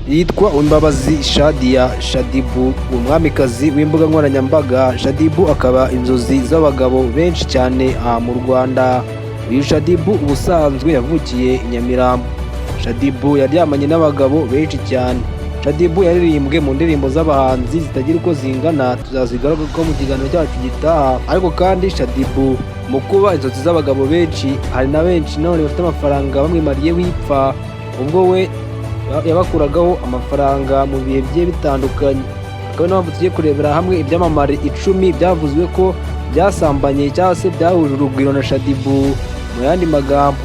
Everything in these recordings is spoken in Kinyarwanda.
yitwa Imbabazi Shadibu, umwamikazi w'imbuga nkoranyambaga. Shadibu akaba inzozi z'abagabo benshi cyane aha mu Rwanda. Uyu Shadibu ubusanzwe yavukiye i Nyamirambo. Shadibu yaryamanye n'abagabo benshi cyane. Shadibu yaririmbwe mu ndirimbo z'abahanzi zitagira uko zingana, tuzazigaruka ko mu kiganiro cyacu gitaha. Ariko kandi Shadibu mu kuba inzozi z'abagabo benshi, hari na benshi none bafite amafaranga bamwimariyeho ipfa, ubwo we yabakuragaho amafaranga mu bihe bigiye bitandukanye. Akaba niyo mpamvu tugiye kurebera hamwe ibyamamare 10 byavuzwe ko byasambanye cyangwa se byahuje urugwiro na Shadibu. Mu yandi magambo,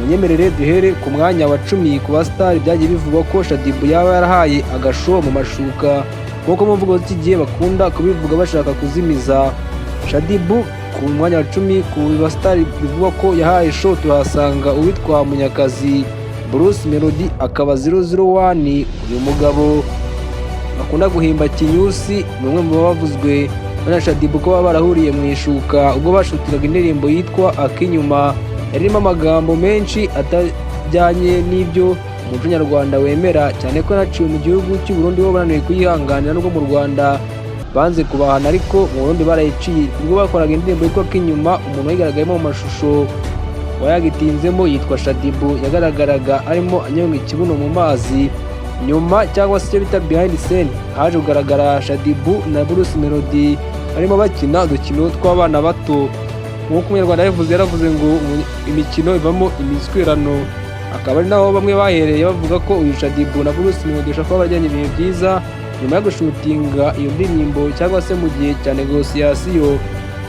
munyemerere duhere ku mwanya wa 10 ku basitari byagiye bivugwa ko Shadibu yaba yarahaye agasho mu mashuka, nk'uko mu mvugo z'igihe bakunda kubivuga bashaka kuzimiza. Shadibu ku mwanya wa 10 ku basitari bivugwa ko yahaye show turahasanga uwitwa Munyakazi Bruce Melody, akaba 001. Uyu mugabo akunda guhimba kinyusi ni umwe mu bavuzwe na Shadibu ko baba barahuriye mu ishuka ubwo bashutiraga indirimbo yitwa Akinyuma, yarimo amagambo menshi atajyanye n'ibyo umuco nyarwanda wemera, cyane ko naciye mu gihugu cy'u Burundi bo bananiwe kuyihanganira, nubwo mu Rwanda banze kubahana ariko mu Burundi barayiciye. Ubwo bakoraga indirimbo yitwa Akinyuma, umuntu wayigaragayemo mu mashusho wayagitinzemo yitwa Shadibu, yagaragaraga arimo anyonga ikibuno mu mazi. Nyuma cyangwa se icyo bita behind scene, haje kugaragara Shadibu na Bruce Melody barimo bakina udukino tw'abana bato. Nk'uko umunyarwanda yaravuze ngo imikino ivamo imiswirano, akaba ari naho bamwe bahereye bavuga ko uyu Shadibu na Bruce Melody bashobora kuba bajyanye ibihe byiza nyuma yo gushutinga iyo ndirimbo cyangwa se mu gihe cya negosiyasiyo.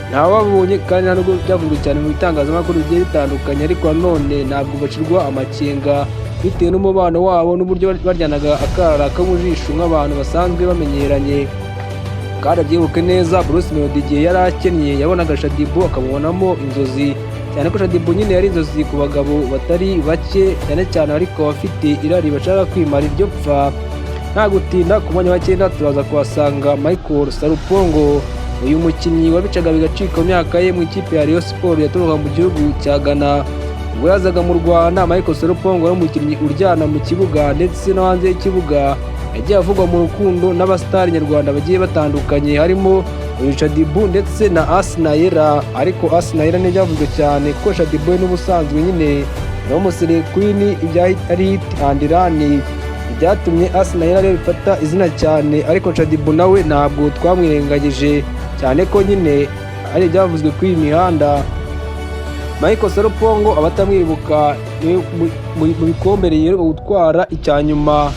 Ntawabonye kandi nta nubwo byavuzwe cyane mu bitangazamakuru bigiye bitandukanye, ariko nanone ntabwo bacirwa amakenga bitewe n'umubano wabo n'uburyo baryanaga akara ko mu jisho nk'abantu basanzwe bamenyeranye. Kandi abyibuke neza, Bruce Melody igihe yari akennye yabonaga Shadibu akamubonamo inzozi, cyane ko Shadibu nyine yari inzozi ku bagabo batari bake, cyane cyane ariko bafite irari bashaka kwimara iryo pfa. Nta gutinda, ku mwanya wa 9 turaza kuhasanga Michael Sarupongo, uyu mukinnyi wabicaga bigacika mu myaka ye mu ikipe ya Rayon Sport yaturuka mu gihugu cya Ghana. Ubwo yazaga mu Rwanda, Michael Sarupongo yari umukinnyi uryana mu kibuga ndetse no hanze y'ikibuga. Yagiye avugwa mu rukundo n'abasitari nyarwanda bagiye batandukanye, harimo uyu Shadibu ndetse na Asnayera. Ariko Asnayera ntibyavuzwe cyane kuko Shadibu we n'ubusanzwe nyine nawe umusire Queen ibya ari hit and run byatumye Asnayera rero bifata izina cyane, ariko Shadibu nawe ntabwo twamwirengagije cyane ko nyine ari byavuzwe kuri iyi mihanda. Michael Sarupongo abatamwibuka mu bikombe rero gutwara icya nyuma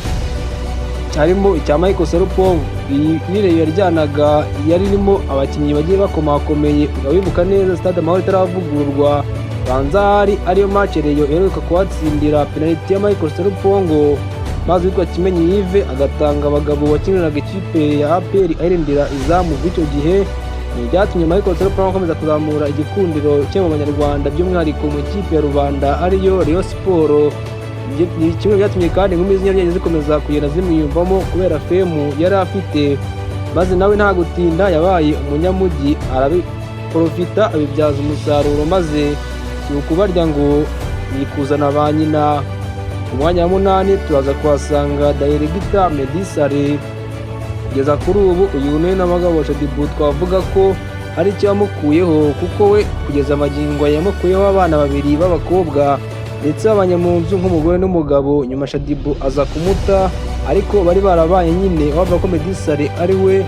harimo icya Michael Sarupongo. Iyi nire yaryanaga yari irimo abakinnyi bagiye bakomakomeye, ugawibuka neza Stade Amahoro itaravugururwa, banza hari ariyo match Rayon iheruka kuhatsindira penalty ya Michael Sarupongo, maze witwa Kimenyi Yves agatanga abagabo wakiniraga ikipe ya APR arindira izamu. Bityo gihe byatumye Michael Sarupongo akomeza kuzamura igikundiro cye mu Banyarwanda, by'umwihariko mu ikipe ya rubanda ariyo Rayon Sport. Ni kimwe byatumye kandi inkumi z'inyarwanda zikomeza kugenda zimwiyumvamo kubera femu yari afite, maze nawe nta gutinda yabaye umunyamujyi, arabiprofita abibyaza umusaruro, maze si ukubarya ngo yikuzana ba nyina. Ku mwanya wa 8 turaza kuhasanga Director Medisare. Kugeza kuri ubu uyu ni n'abagabo Shadibu twavuga ko hari icyo yamukuyeho, kuko we kugeza amagingo yamukuyeho abana 2 b'abakobwa ndetse abanyamunzu nk'umugore n'umugabo. Nyuma Shadibu aza kumuta, ariko bari barabaye nyine bavuga ko Medisare ari we.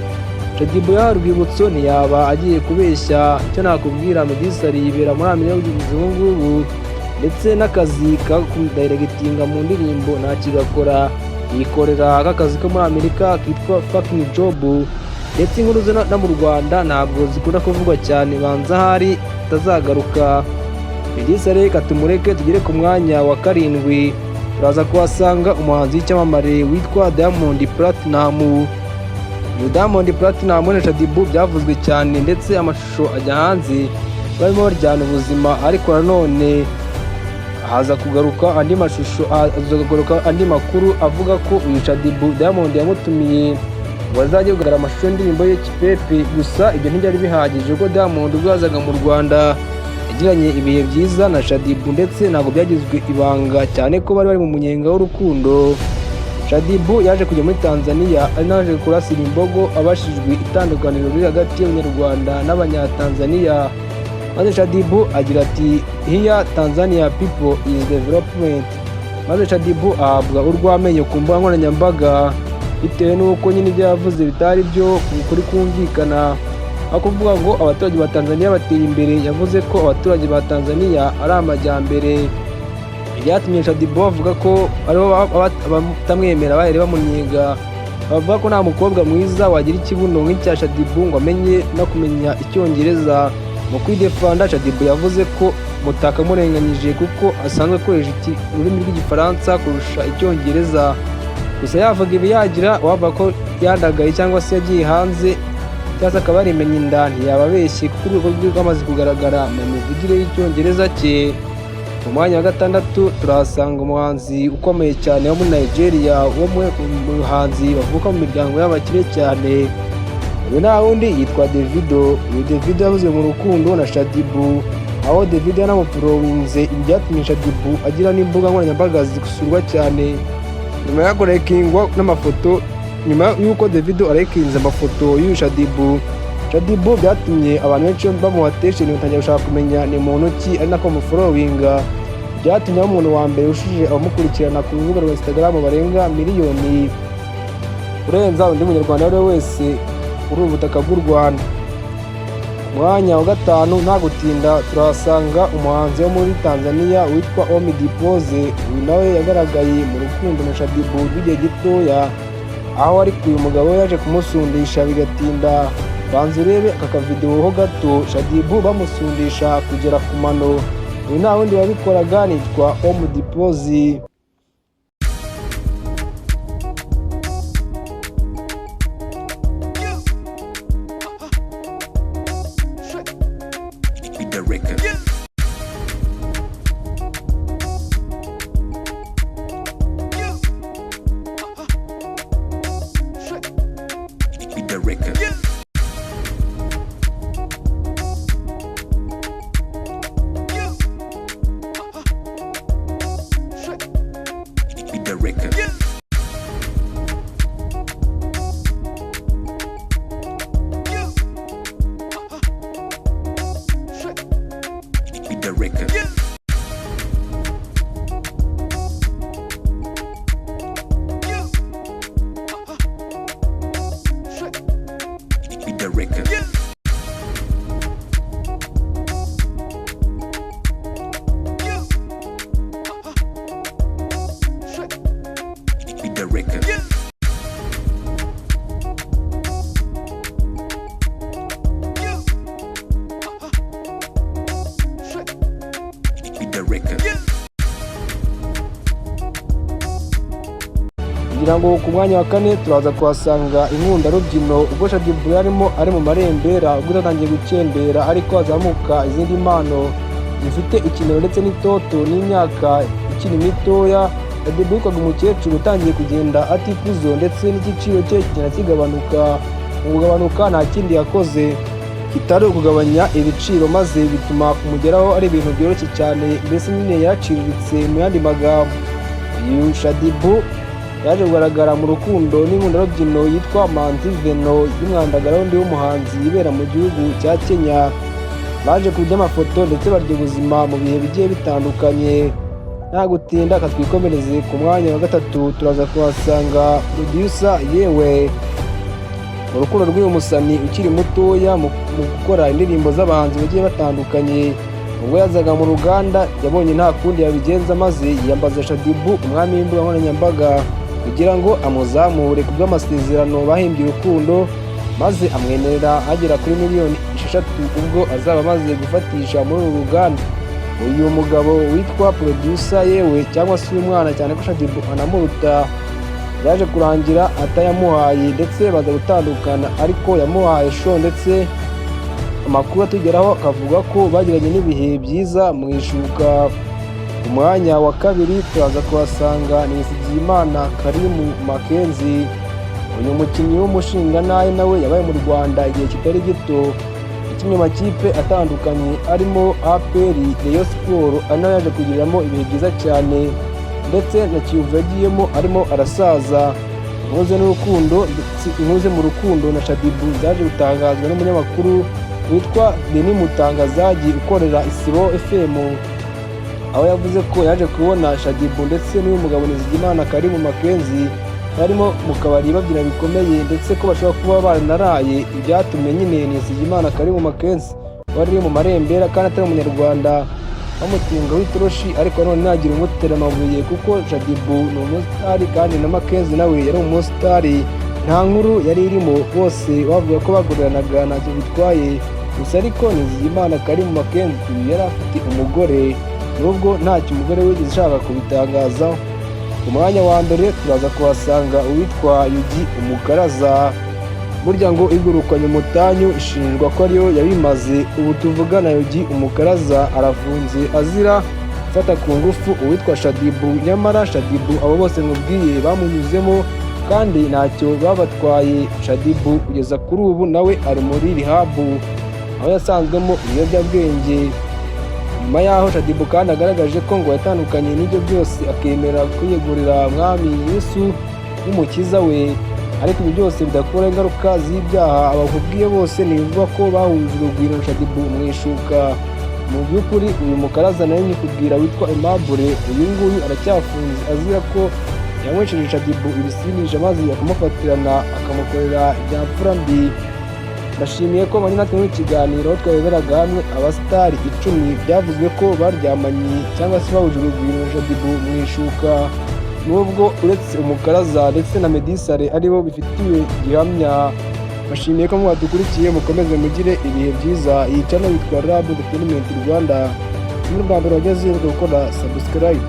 Shadibu yaha urwibutso ntiyaba agiye kubeshya. Icyo nakubwira, Medisare yibera muri Amerika y'ubu ngubu, ndetse n'akazi ka kudirectinga mu ndirimbo ntakigakora, yikorera akazi ko muri Amerika kitwa fucking job. Ndetse inkuru ze no mu Rwanda ntabwo zikunda kuvugwa cyane, banza hari tazagaruka. Medisare reka tumureke tugere ku mwanya wa 7. Turaza kuhasanga umuhanzi w'icyamamare witwa Diamond Platinum. Uyu Diamond Platinum na Shadibu byavuzwe cyane, ndetse amashusho ajya hanze barimo baryana ubuzima, ariko nanone haza kugaruka andi mashusho, azagaruka andi makuru avuga ko uyu Shadibu Diamond yamutumiye ngo azajye kugaragara amashusho y'indirimbo ye Kipepe. Gusa ibyo ntibyari bihagije, ubwo Diamond ubwo yazaga mu Rwanda yagiranye ibihe byiza na Shadibu, ndetse ntabwo byagizwe ibanga cyane ko bari mu munyenga w'urukundo. Shaddy yaje kujya muri Tanzania ari naje kurasira imbogo abashijwe itandukaniro riri hagati y'Abanyarwanda n'Abanyatanzania. Maze Shaddy agira ati "Here Tanzania people is development." Maze Shaddy ahabwa urw'amenyo ku mbuga nkoranyambaga bitewe n'uko nyine ibyo yavuze bitari byo kuri kumvikana. Aho kuvuga ngo abaturage ba Tanzania bateye imbere, yavuze ko abaturage ba Tanzania ari amajyambere. Byatumye Shaddy avuga ko aribo batamwemera bahere bamuniga, bavuga ko nta mukobwa mwiza wagira ikibuno nk'icya Shaddy ngo amenye no kumenya icyongereza. Mu kwidefanda Shaddy yavuze ko mutakamurenganyije kuko asanzwe akoresha ururimi rw'igifaransa kurusha icyongereza. Gusa yavuga ibi yagira wavuga ko yandagaye cyangwa se yagiye hanze cyangwa se akaba yarimenya inda ntiyababeshye kuko urwego rwe rwamaze kugaragara mu mivugire y'icyongereza cye. Mu mwanya wa gatandatu turahasanga umuhanzi ukomeye cyane wo muri Nigeria, mu bahanzi bavuka mu miryango y'abakire cyane. Uyu nta wundi yitwa Davido. Uyu Davido yavuze mu rukundo na Shaddy, aho Davido yanamufurowinze, ibi byatumye Shaddy agira n'imbuga nkoranyambaga zigusurwa cyane. Nyuma yo kurekingwa n'amafoto, nyuma y'uko Davido arekinze amafoto y'uyu Shaddy byatumye abantu benshi bamuha attention batangira gushaka kumenya ni muntu ki ari nako mufurowinga. Byatumye umuntu wa mbere ushije abamukurikirana ku rubuga rwa Instagram barenga miliyoni, kurenza undi munyarwanda ari wese uri ubutaka bw'u Rwanda. Mwanya wa gatanu nta gutinda turahasanga umuhanzi wo muri Tanzania witwa Ommy Dimpoz. Uyu nawe yagaragaye mu rukundo na Shaddy rw'igihe gitoya, aho ariko uyu mugabo yaje kumusundisha bigatinda. Banza urebe aka kavidewo ho gato Shaddy bamusundisha kugera ku mano. Uyu nta wundi wabikoraga nitwa Ommy Dimpoz. Kugira ngo ku mwanya wa kane turaza kuhasanga inkundarubyino, ubwo Shaddy yarimo ari mu marembera ubwo yatangiye gukendera, ariko azamuka izindi mpano zifite ikinero ndetse n'itoto n'imyaka ikiri mitoya. Shaddy witwaga umukecuru utangiye kugenda atikuzo ndetse n'igiciro cye kigenda kigabanuka. Mu kugabanuka nta kindi yakoze kitari ukugabanya ibiciro, maze bituma kumugeraho ari ibintu byoroshye cyane, mbese nyine yaraciriritse mu yandi magambo. Uyu Shaddy yaje kugaragara mu rukundo n'inkundarubyino yitwa Manzi Veno y'umwandagara wundi w'umuhanzi yibera mu gihugu cya Kenya. Baje kurya amafoto ndetse barya ubuzima mu bihe bigiye bitandukanye. Nta gutinda katwikomereze ku mwanya wa gatatu turaza kuhasanga producer yewe. Mu rukundo rw'uyu musani ukiri mutoya mu gukora indirimbo z'abahanzi bagiye batandukanye, ubwo yazaga mu ruganda yabonye nta kundi yabigenza, maze yiyambaza Shaddy umwami w'imbuga nkoranyambaga kugira ngo amuzamure ku bw'amasezerano bahimbye urukundo, maze amwemerera agera kuri miliyoni 6 ubwo azaba amaze gufatisha muri uru ruganda. Uyu mugabo witwa producer yewe cyangwa se umwana cyane ko Shaddy anamuruta, yaje kurangira atayamuhaye ndetse baza gutandukana, ariko yamuhaye show ndetse amakuru atugeraho akavuga ko bagiranye n'ibihe byiza mu ishuka. Umwanya wa kabiri turaza kuhasanga Nizigiyimana Karimu Makenzi. Uyu mukinnyi w'umushingantahe nawe yabaye mu Rwanda igihe kitari gito, yakinnye amakipe atandukanye arimo APR, Rayon Sport, ari nawe yaje kugiriramo ibihe byiza cyane. ndetse na Kiyovu yagiyemo arimo arasaza. Inkuru mu rukundo na Shaddy Boo zaje gutangazwa n'umunyamakuru witwa Denis Mutangazaji ukorera Isibo FM, aho yavuze ko yaje kubona Shaddy Boo ndetse n'uyu mugabo Nizigimana Karim Mackenzie barimo mu kabari babyina bikomeye, ndetse ko bashobora kuba baranaraye, ibyatumye nyine Nizigimana Karim Mackenzie wari mu marembera kandi atari umunyarwanda bamutungaho itoroshi, ariko none ntagira umutera amabuye kuko Shaddy Boo ni umusitari kandi na Mackenzie nawe yari umusitari. Nta nkuru yari irimo, bose bavuga ko baguranaga ntacyo bitwaye, gusa ariko Nizigimana Karim Mackenzie yari afite umugore, nubwo ntacyo umugore wigeze ashaka kubitangazaho. Ku mwanya wa mbere turaza kuhasanga uwitwa Yugi Umukaraza. Burya ngo igurukanye umutanyu ishinjwa ko ariyo yabimaze. Ubu tuvugana Yugi Umukaraza arafunze azira gufata ku ngufu uwitwa Shaddy Boo, nyamara Shaddy Boo abo bose mubwiye bamunyuzemo kandi ntacyo babatwaye. Shaddy Boo kugeza kuri ubu nawe ari muri rehab, aho yasanzwemo ibiyobyabwenge. Nyuma yaho Shaddy Boo kandi agaragaje ko ngo yatandukanye n'ibyo byose akemera kwiyegurira Mwami Yesu nk'umukiza we, ariko ibyo byose bidakura ingaruka z'ibyaha abakubwiye bose ntibivuga ko bahuje urugwiro na Shaddy Boo mu ishuka. Mu by'ukuri uyu Mukaraza nawe nyikubwira witwa Aimable, uyu nguyu aracyafunze azira ko yanywesheje Shaddy Boo ibisindisha maze akamufatirana akamukorera ibya mfura mbi. Ndashimiye ko manyina natwe mu kiganiro twareberaga hamwe abasitari 10 byavuzwe ko baryamanye cyangwa se bahuje urugwiro na Shaddy Boo mu ishuka, nubwo uretse Umukaraza ndetse na Medisare aribo bifitiwe gihamya. Bashimiye ko mwadukurikiye, mukomeze mugire ibihe byiza. Iyi channel yitwa Rab Entertainment Rwanda, muri Rwanda wageze gukora subscribe.